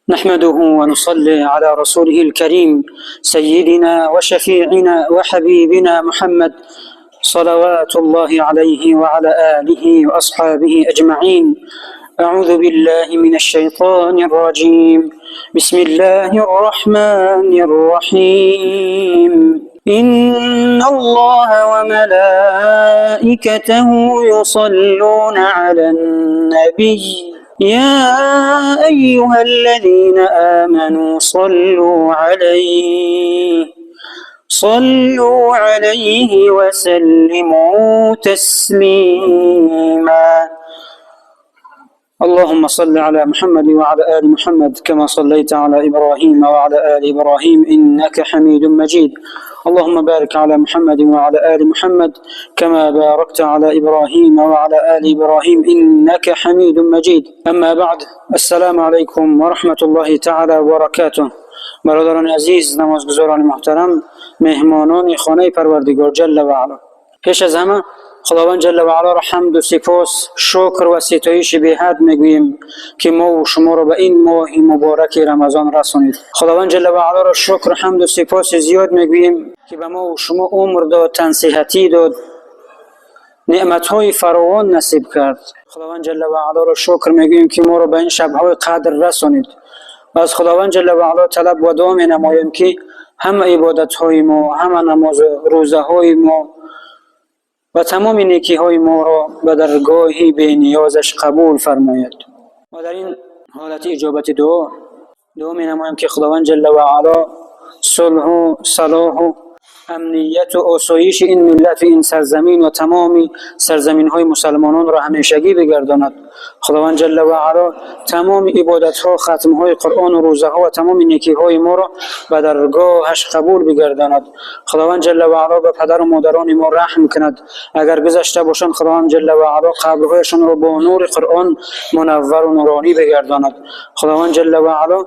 نحمده ونصلي على رسوله الكريم سيدنا وشفيعنا وحبيبنا محمد صلوات الله عليه وعلى آله وأصحابه أجمعين. أعوذ بالله من الشيطان الرجيم. بسم الله الرحمن الرحيم. إن الله وملائكته يصلون على النبي يا أيها الذين آمنوا صلوا عليه وسلموا تسليما. اللهم صل على محمد وعلى آل محمد كما صليت على إبراهيم وعلى آل إبراهيم إنك حميد مجيد. اللهم بارك على محمد وعلى آل محمد كما باركت على إبراهيم وعلى آل إبراهيم إنك حميد مجيد. أما بعد، السلام عليكم ورحمة الله تعالى وبركاته. برادران عزیز، نمازگزاران محترم، مهمانان خانه پروردگار جل و علا، پیش از همه خداوند جل و علا را حمد و سپاس، شکر و ستایش بی حد میگوییم که ما و شما را به این ماه مبارک رمضان رسانید. خداوند جل و علا را شکر و حمد و سپاس زیاد میگوییم که به ما و شما عمر داد، تن صحتی داد، نعمت‌های فراوان نصیب کرد. خداوند جل و علا را شکر میگوییم که ما را به این شب‌های قدر رسانید. و از خداوند جل و علا طلب و دعا می‌نماییم که همه عبادت‌های ما، همه نماز روزه‌های ما و تمام نیکی‌های ما را به درگاه بی نیازش قبول فرماید. و در این حالت اجابت دعا می‌نماییم که خداوند جل و علا صلح و صلاح و امنیت و آسایش این ملت و این سرزمین و تمام سرزمین‌های مسلمانان را همیشگی بگرداند. خداوند جل و علا تمام عبادت‌ها، ختم‌های قرآن و روزه‌ها و تمام نیکی‌های ما را به درگاهش قبول بگرداند. خداوند جل و علا به پدر و مادران ما رحم کند. اگر گذشته باشند، خداوند جل و علا قبرهایشان را با نور قرآن منور و نورانی بگرداند. خداوند جل و علا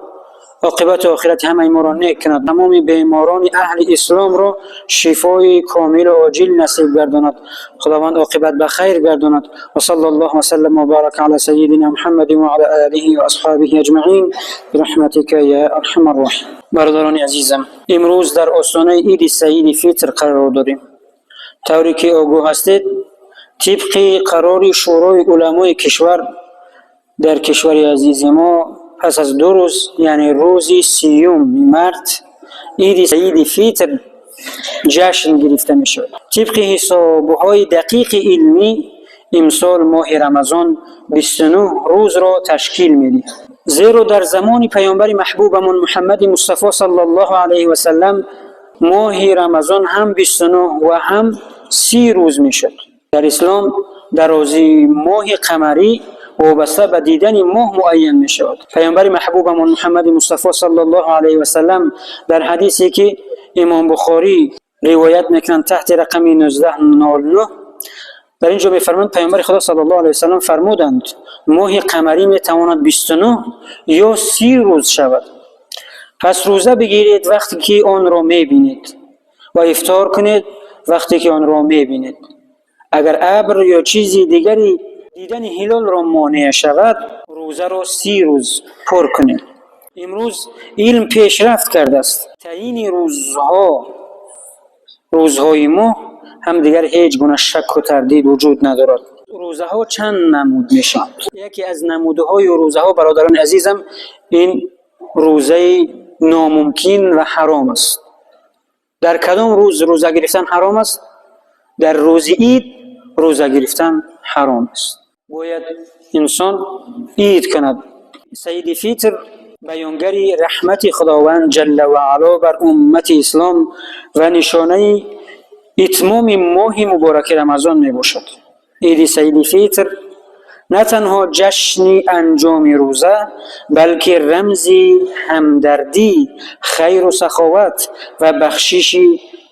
عاقبت آخرت همه ما را نیک کند. تمام بیماران اهل اسلام را شفای کامل و عاجل نصیب گرداند. خداوند عاقبت به خیر گرداند. و صلی الله و سلم و بارک علی سیدنا محمد و علی آله و اصحابه اجمعین برحمتک یا ارحم الراحمین. برادران عزیزم، امروز در آستانه عید سعید فطر قرار داریم. طوری که آگاه هستید، طبق قرار شورای علمای کشور در کشور عزیز ما پس از 2 روز، یعنی روز 30 مارس، عید سعید فطر جشن گرفته می شود. طبق حسابهای دقیق علمی امسال ماه رمضان 29 روز را تشکیل می دهد. زیرا در زمان پیامبر محبوبمون محمد مصطفی صلی الله علیه و سلم ماه رمضان هم 29 و هم 30 روز می شد. در اسلام درازی ماه قمری وابسته به دیدن ماه معین می شود. پیامبر محبوبمون محمد مصطفی صلی الله علیه و سلم در حدیثی که امام بخاری روایت میکنند تحت رقم 1909 در اینجا میفرمایند پیامبر خدا صلی الله علیه و سلم فرمودند ماه قمری میتواند 29 یا 30 روز شود. پس روزه بگیرید وقتی که آن را میبینید و افطار کنید وقتی که آن را میبینید. اگر ابر یا چیزی دیگری دیدن هلال را مانع شود، روزه را 30 روز پر کنید. امروز علم پیشرفت کرده است. تعیین روزهای ماه هم دیگر هیچ گونه شک و تردید وجود ندارد. روزه ها چند نمود میشند. یکی از نمودهای روزه ها برادران عزیزم این روزه ناممکن و حرام است. در کدام روز روزه گرفتن حرام است؟ در روز عید روزه گرفتن حرام است. باید انسان عید کند. سعید فطر بیانگری رحمت خداوند جل و علا بر امت اسلام و نشانه اتمام ماه مبارک رمضان می باشد. عید سعید فطر نه تنها جشن انجام روزه بلکه رمزی همدردی، خیر و سخاوت و بخشش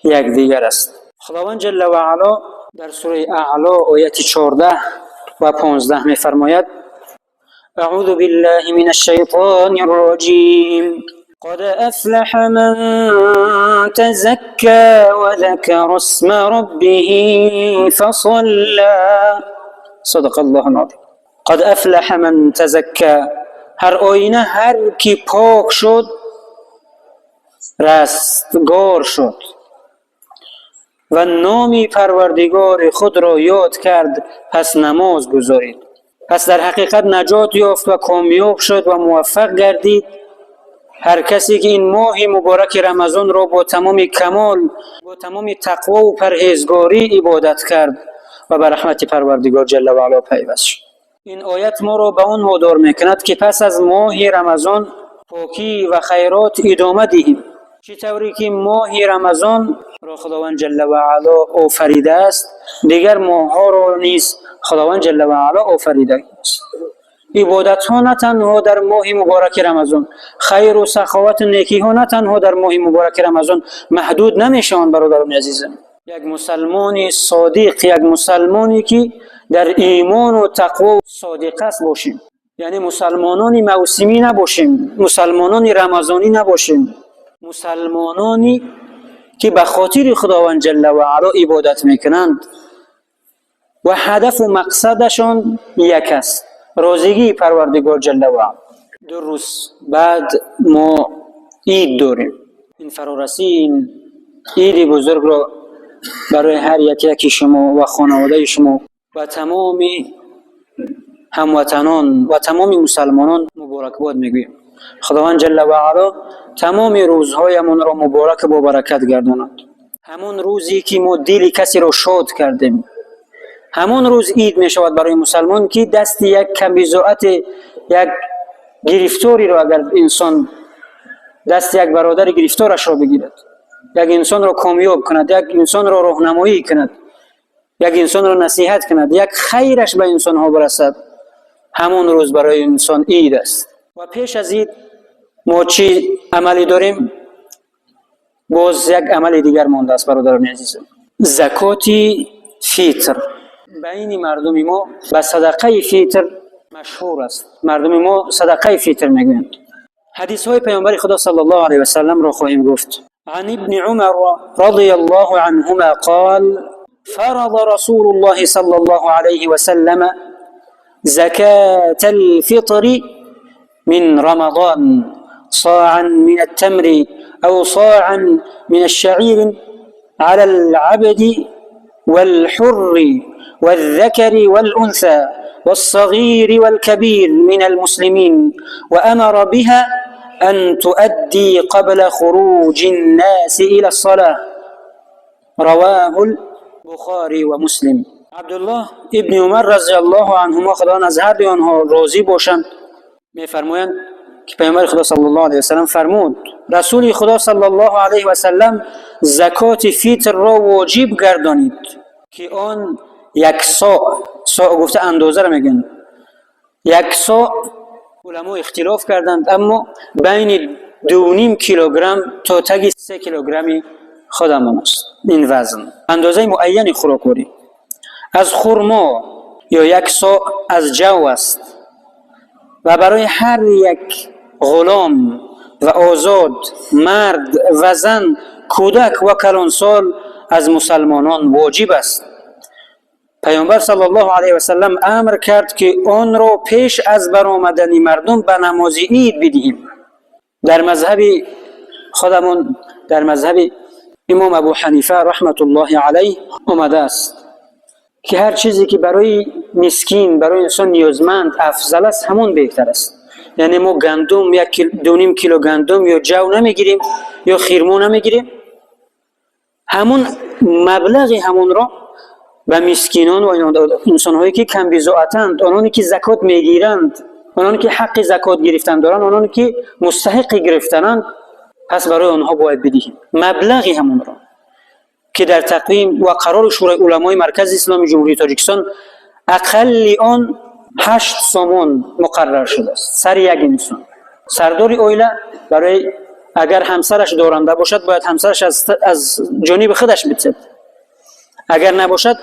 یکدیگر است. خداوند جل و علا در سوره اعلی آیت 14 و 15 می فرماید اعوذ بالله من الشیطان الرجیم قد افلح من تزكى وذكر اسم ربه فصلى. صدق الله العظيم. قد افلح من تزكى هر آینه هر کی پاک شد رستگار شد و نام پروردگار خود را یاد کرد، پس نماز گزارید. پس در حقیقت نجات یافت و کامیاب شد و موفق گردید هر کسی که این ماه مبارک رمضان را با تمام کمال، با تمام تقوا و پرهیزگاری عبادت کرد و به رحمت پروردگار جل و علا پیوست شد. این آیت ما را به آن وادار میکند که پس از ماه رمضان پاکی و خیرات ادامه دهیم. چطوری که ماه رمضان را خداوند جل و علا آفریده است، دیگر ماه ها را نیز خداوند جل و علا آفریده است. عبادت ها نه تنها در ماه مبارک رمضان، خیر و سخاوت و نیکی ها نه تنها در ماه مبارک رمضان محدود نمیشوند. برادران عزیزم، یک مسلمان صادق، یک مسلمانی که در ایمان و تقوا و صادق است باشیم، یعنی مسلمانانی موسمی نباشیم، مسلمانانی رمضانی نباشیم، مسلمانانی که به خاطر خداوند جل و علا عبادت میکنند و هدف و مقصدشان یک است، روزگی پروردگار جل و علا. 2 روز بعد ما عید داریم. این فرارسی این عید بزرگ را برای هر یکی شما و خانواده شما و تمام هموطنان و تمام مسلمانان مبارکباد میگویم. خداوند جل و علا تمام روزهایمان را مبارک و برکت گرداند. همون روزی که ما دل کسی را شاد کردیم، همون روز عید می شود برای مسلمان که دست یک کمیزاعت، یک گرفتاری را اگر انسان دست یک برادر گرفتارش را بگیرد، یک انسان را کامیاب کند، یک انسان را راهنمایی کند، یک انسان را نصیحت کند، یک خیرش به انسان ها برسد، همون روز برای انسان عید است. و پیش از عید ما چی عملی داریم؟ باز یک عمل دیگر مانده است برادران عزیزم، زکات فیتر. بین مردم ما به صدقه فیتر مشهور است، مردم ما صدقه فیتر میگویند. حدیث های پیامبر خدا صلی الله علیه و سلم را خواهیم گفت. عن ابن عمر رضی الله عنهما قال فرض رسول الله صلی الله علیه و سلم زكاة الفطر من رمضان صاعا من التمر أو صاعا من الشعير على العبد والحر والذكر والأنثى والصغير والكبير من المسلمين وأمر بها أن تؤدي قبل خروج الناس إلى الصلاة. رواه البخاري ومسلم. عبدالله ابن عمر رضی الله عنهما خداوند از هر دو آنها راضی باشند میفرمایند که پیامبر خدا صلی الله علیه و سلم فرمود رسول خدا صلی الله علیه و سلم زکات فیتر را واجب گردانید که آن 1 صاع گفته اندازه را میگن، 1 صاع علما اختلاف کردند اما بین 2.5 کیلوگرم تا تگ 3 کیلوگرمی خودمان است. این وزن اندازه معین خوراکوری از خرما یا 1 صاع از جو است و برای هر یک غلام و آزاد، مرد و زن، کودک و کلانسال از مسلمانان واجب است. پیامبر صلی الله علیه و سلم امر کرد که آن را پیش از برآمدن مردم به نماز عید بدهیم. در مذهب خودمون، در مذهب امام ابو حنیفه رحمت الله علیه آمده است که هر چیزی که برای مسکین، برای انسان نیازمند افضل است همون بهتر است. یعنی ما گندم 1.5 کیلو گندم یا جو نمیگیریم یا خیرمو نمیگیریم، همون مبلغ همون را به مسکینان و انسان‌هایی که کم بضاعتند، آنانی که زکات میگیرند، آنانی که حق زکات گرفتن دارند، آنانی که مستحق گرفتنند، پس برای آنها باید بدهیم مبلغ همون را که در تقویم و قرار شورای علمای مرکز اسلامی جمهوری تاجیکستان اقل آن 8 سومون مقرر شده است سر یک انسان. سردار عائله برای اگر همسرش دارنده باشد باید همسرش از جانب خودش بدهد، اگر نباشد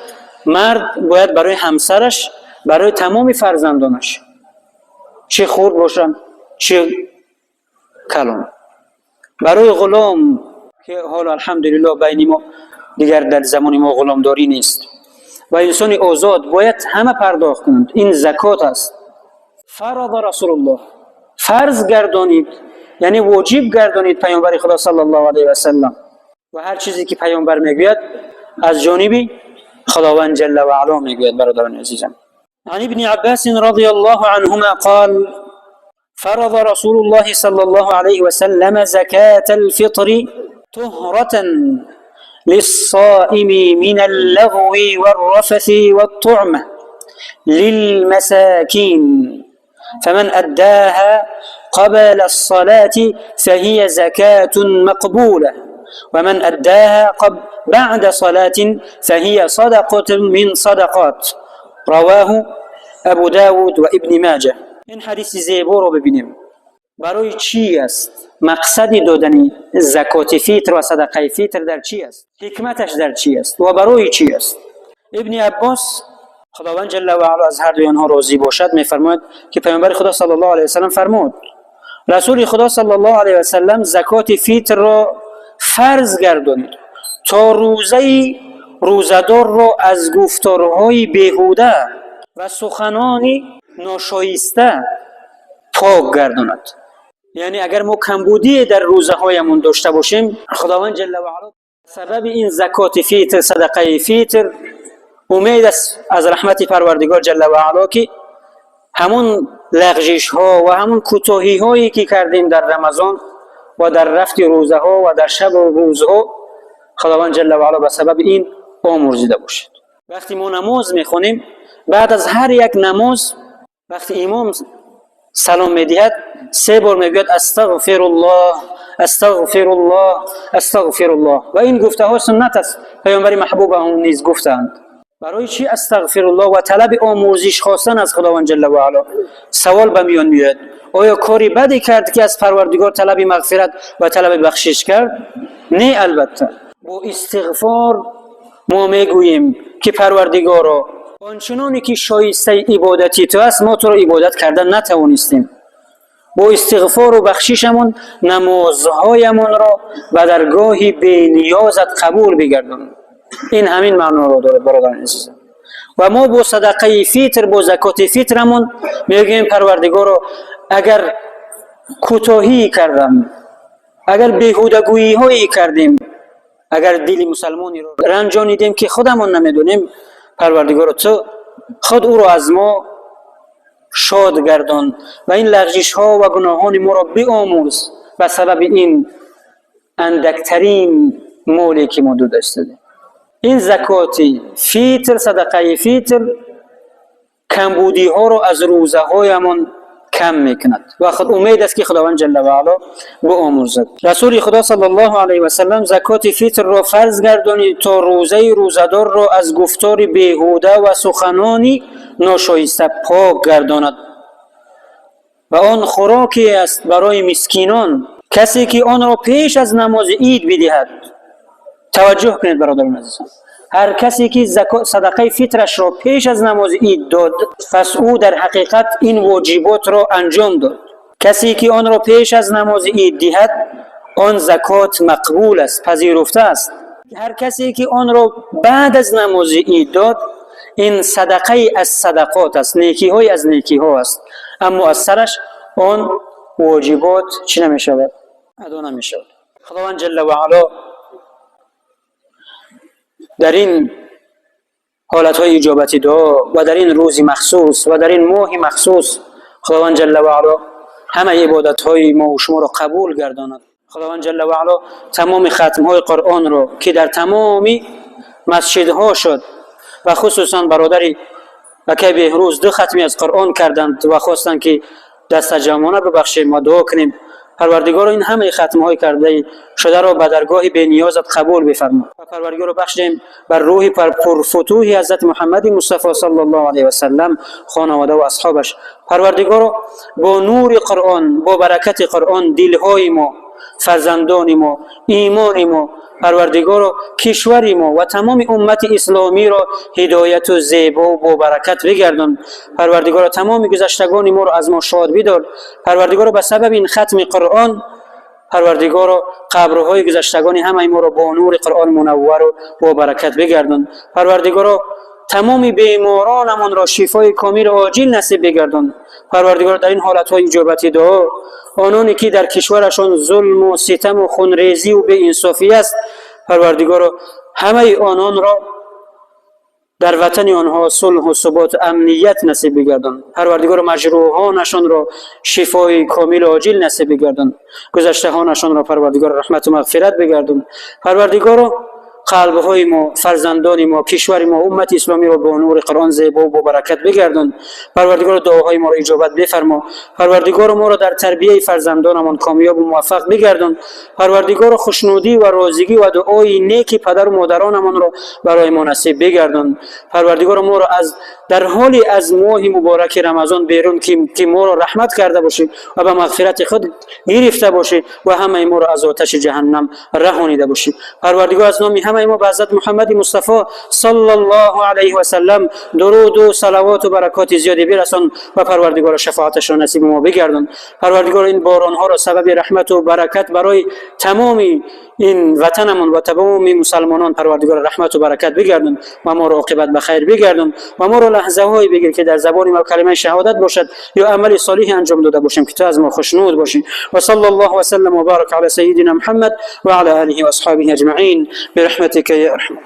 مرد باید برای همسرش، برای تمام فرزندانش، چه خرد باشند چه کلان، برای غلام که حالا الحمدلله بین ما دیگر در زمان ما غلامداری نیست و انسان آزاد باید همه پرداخت کنند. این زکات است. فرض رسول الله فرض گردانید، یعنی واجب گردانید پیامبر خدا صلی الله علیه و سلم و هر چیزی که پیامبر میگوید از جانب خداوند جل و علا میگوید. برادران عزیزم، عن ابن عباس رضی الله عنهما قال فرض رسول الله صلى الله عليه وسلم زكاة الفطر طهرة للصائم من اللغو والرفث والطعمة للمساكين، فمن أداها قبل الصلاة فهي زكاة مقبولة، ومن أداها بعد صلاة فهي صدقة من صدقات. رواه ابو داود و ابن ماجه. این حدیث زیبا رو ببینیم. برای چی است مقصد دادن زکات فیتر و صدقه فیتر؟ در چی است؟ حکمتش در چی است و برای چی است؟ ابن عباس خداوند جل و علا از هر دوی آنها راضی باشد میفرماید که پیامبر خدا صلی الله علیه و سلم فرمود رسول خدا صلی الله علیه و سلم زکات فیتر را فرض گردانید تا روزدار را از گفتارهای بیهوده و سخنانی ناشایسته پاک گرداند. یعنی اگر ما کمبودی در روزه هایمون داشته باشیم، خداوند جل و علا سبب این زکات فیتر، صدقه فیتر، امید است از رحمت پروردگار جل و علا که همون لغزش ها و همون کوتاهی هایی که کردیم در رمضان و در رفت روزه ها و در شب و روزها، خداوند جل و علا به سبب این آمرزیده باشد. وقتی ما نماز میخونیم، بعد از هر یک نماز وقتی امام سلام میدهد 3 بار میگوید استغفر الله استغفر الله استغفر الله، و این گفته ها سنت است، پیامبر محبوب هم نیز گفتند. برای چی استغفر الله و طلب آمرزش خواستن از خداوند جل و علا؟ سوال به میان میاد آیا کاری بدی کرد که از پروردگار طلب مغفرت و طلب بخشش کرد؟ نه، البته با استغفار ما میگوییم که پروردگارا آنچنانی که شایسته عبادتی تو است ما تو را عبادت کردن نتوانستیم. با استغفار و بخششمون نمازهایمون را به درگاه بی نیازت قبول بگردان. این همین معنا را دارد برادران عزیزم. و ما با صدقه فیتر، با زکات فیترمون میگیم پروردگارا اگر کوتاهی کردم، اگر بیهودگویی هایی کردیم، اگر دل مسلمانی را رنجانیدیم که خودمون نمیدونیم، پروردگار تو خود او را از ما شاد گردان و این لغزش ها و گناهان ما را بیامرز به سبب این اندکترین مولی که ما داشته. این زکات فیتر، صدقه فیتر، کمبودی ها را از روزه هایمان کم میکند و خود امید است که خداوند جل و علا بیامرزد. رسول خدا صلی الله علیه و سلم زکات فیتر را فرض گردانید تا روزدار را از گفتار بیهوده و سخنانی ناشایسته پاک گرداند و آن خوراکی است برای مسکینان. کسی که آن را پیش از نماز عید بدهد، توجه کنید برادران عزیزان، هر کسی که صدقه فیترش را پیش از نماز عید داد، پس او در حقیقت این واجبات را انجام داد. کسی که آن را پیش از نماز عید دهد، آن زکات مقبول است، پذیرفته است. هر کسی که آن را بعد از نماز عید داد، این صدقه از صدقات است، نیکی های از نیکی ها است، اما از سرش آن واجبات چی نمیشود؟ ادا نمیشود. خداوند جل و علا در این حالتهای اجابت دعا و در این روز مخصوص و در این ماه مخصوص خداوند جل و علا همه عبادت‌های ما و شما را قبول گرداند. خداوند جل و علا تمام ختم‌های قرآن را که در تمام مسجدها شد و خصوصا برادری اکی بهروز 2 ختمی از قرآن کردند و خواستند که دست جمعانه ببخشیم و دعا کنیم، پروردگار این همه ختم‌های کرده شده را به درگاه بی نیازت قبول بفرما و پروردگار بخشیم بر روح پرفتوح حضرت محمد مصطفی صلی الله علیه و سلم، خانواده و اصحابش. پروردگار با نور قرآن، با برکت قرآن دلهای ما، فرزندان ما، ایمان ما، پروردگار کشور ما و تمام امت اسلامی را هدایت و زیبا و با برکت بگردان. پروردگار تمام گذشتگان ما را از ما شاد بدار. پروردگار به سبب این ختم قرآن، پروردگار قبرهای گذشتگان همه ما را با نور قرآن منور و با برکت بگردان. پروردگار تمام بیمارانمون را شفای کامل عاجل نصیب بگردان. پروردگار در این حالتهای اجابت دعا آنانی که در کشورشان ظلم و ستم و خونریزی و بی انصافی است، پروردگار همه آنان را در وطن آنها صلح و ثبات امنیت نصیب بگردان. پروردگار مجروحانشان را شفای کامل عاجل نصیب بگردان. گذشتهانشان را پروردگار رحمت و مغفرت بگردان. پروردگار قلب‌های ما، فرزندان ما، کشور ما، امت اسلامی را با نور قرآن زیبا و با برکت بگردان. پروردگار دعاهای ما را اجابت بفرما. پروردگار ما را در تربیت فرزندانمان کامیاب و موفق بگردان. پروردگار خوشنودی و رازگی و دعای نیک پدر و مادرانمان را برای ما نصیب بگردان. پروردگار ما را در حالی از ماه مبارک رمضان بیرون که ما را رحمت کرده باشی و به مغفرت خود گرفته باشی و همه ما را از آتش جهنم رهانیده باشی. پروردگار از نام همه ما به حضرت محمد مصطفی صلی الله علیه و سلم درود و صلوات و برکات زیادی برسان و پروردگار شفاعتش را نصیب ما بگردان. پروردگار این باران ها را سبب رحمت و برکت برای تمام این وطنمون و تمام مسلمانان پروردگار رحمت و برکت بگردان و ما را عاقبت به خیر بگردان و ما را لحظه هایی بگیر که در زبان ما کلمه شهادت باشد یا عمل صالح انجام داده باشیم که تو از ما خوشنود باشی. و صلی الله و سلم و بارک علی سیدنا محمد و علی آله و اصحابه اجمعین برحمتک یا ارحم.